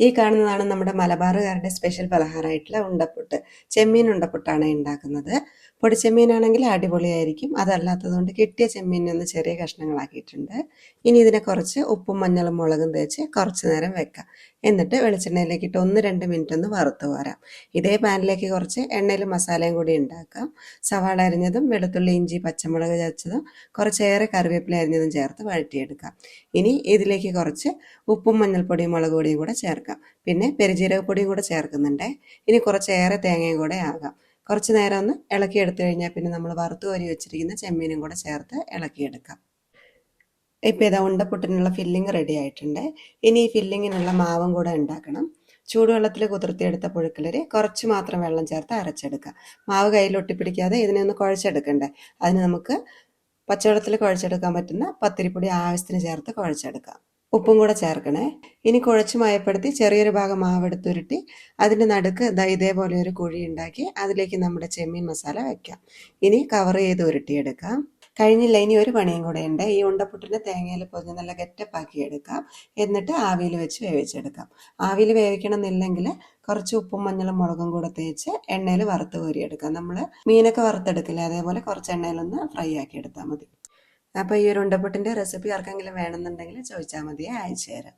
ഈ കാണുന്നതാണ് നമ്മുടെ മലബാറുകാരുടെ സ്പെഷ്യൽ പലഹാരമായിട്ടുള്ള ഉണ്ടപ്പുട്ട്. ചെമ്മീൻ ഉണ്ടപ്പുട്ടാണ് ഉണ്ടാക്കുന്നത്. പൊടിച്ചെമ്മീനാണെങ്കിൽ അടിപൊളിയായിരിക്കും. അതല്ലാത്തതുകൊണ്ട് കിട്ടിയ ചെമ്മീനെ ഒന്ന് ചെറിയ കഷ്ണങ്ങളാക്കിയിട്ടുണ്ട്. ഇനി ഇതിനെ കുറച്ച് ഉപ്പും മഞ്ഞളും മുളകും തേച്ച് കുറച്ച് നേരം വെക്കാം. എന്നിട്ട് വെളിച്ചെണ്ണയിലേക്ക് ഇട്ട് 1-2 മിനിറ്റ് ഒന്ന് വറുത്ത് പോരാം. ഇതേ പാനിലേക്ക് കുറച്ച് എണ്ണയിൽ മസാലയും കൂടി ഉണ്ടാക്കാം. സവാള അരിഞ്ഞതും വെളുത്തുള്ളി ഇഞ്ചി പച്ചമുളക് ചതച്ചതും കുറച്ചേറെ കറിവേപ്പില അരിഞ്ഞതും ചേർത്ത് വഴറ്റിയെടുക്കാം. ഇനി ഇതിലേക്ക് കുറച്ച് ഉപ്പും മഞ്ഞൾപ്പൊടിയും മുളക് പൊടിയും കൂടെ ചേർക്കാം. പിന്നെ പെരുജീരകപ്പൊടിയും കൂടെ ചേർക്കുന്നുണ്ട്. ഇനി കുറച്ചേറെ തേങ്ങയും കൂടെ ആകാം. കുറച്ച് നേരം ഒന്ന് ഇളക്കിയെടുത്തു കഴിഞ്ഞാൽ പിന്നെ നമ്മൾ വറുത്ത് കോരി വെച്ചിരിക്കുന്ന ചെമ്മീനും കൂടെ ചേർത്ത് ഇളക്കിയെടുക്കാം. ഇപ്പോൾ ഇതാ ഉണ്ടപ്പുട്ടിനുള്ള ഫില്ലിങ് റെഡി ആയിട്ടുണ്ട്. ഇനി ഈ ഫില്ലിങ്ങിനുള്ള മാവും കൂടെ ഉണ്ടാക്കണം. ചൂടുവെള്ളത്തിൽ കുതിർത്തിയെടുത്ത പുഴുക്കലരി കുറച്ച് മാത്രം വെള്ളം ചേർത്ത് അരച്ചെടുക്കുക. മാവ് കയ്യിൽ ഒട്ടിപ്പിടിക്കാതെ ഇതിനെ ഒന്ന് കുഴച്ചെടുക്കണ്ടേ. അതിന് നമുക്ക് പച്ചവെള്ളത്തിൽ കുഴച്ചെടുക്കാൻ പറ്റുന്ന പത്തിരിപ്പൊടി ആവശ്യത്തിന് ചേർത്ത് കുഴച്ചെടുക്കാം. ഉപ്പും കൂടെ ചേർക്കണേ. ഇനി കുഴച്ച് മയപ്പെടുത്തി ചെറിയൊരു ഭാഗം മാവെടുത്തുരുട്ടി അതിൻ്റെ നടുക്ക് ഇതേപോലെ ഒരു കുഴി ഉണ്ടാക്കി അതിലേക്ക് നമ്മുടെ ചെമ്മീൻ മസാല വയ്ക്കാം. ഇനി കവർ ചെയ്ത് ഉരുട്ടിയെടുക്കാം. കഴിഞ്ഞില്ല, ഇനി ഒരു പണിയും കൂടെ ഉണ്ട്. ഈ ഉണ്ടപ്പുട്ടിനെ തേങ്ങയിൽ പൊതിഞ്ഞ് നല്ല ഗെറ്റപ്പാക്കി എടുക്കാം. എന്നിട്ട് ആവിയിൽ വെച്ച് വേവിച്ചെടുക്കാം. ആവിയിൽ വേവിക്കണം എന്നില്ലെങ്കിൽ കുറച്ച് ഉപ്പും മഞ്ഞളും മുളകും കൂടെ തേച്ച് എണ്ണയിൽ വറുത്ത് കോരിയെടുക്കാം. നമ്മൾ മീനൊക്കെ വറുത്തെടുക്കില്ലേ, അതേപോലെ കുറച്ച് എണ്ണയിലൊന്ന് ഫ്രൈ ആക്കി എടുത്താൽ മതി. അപ്പോൾ ഈ ഒരു ഉണ്ടപ്പുട്ടിൻ്റെ റെസിപ്പി ആർക്കെങ്കിലും വേണമെന്നുണ്ടെങ്കിൽ ചോദിച്ചാൽ മതിയെ, അയച്ചു തരാം.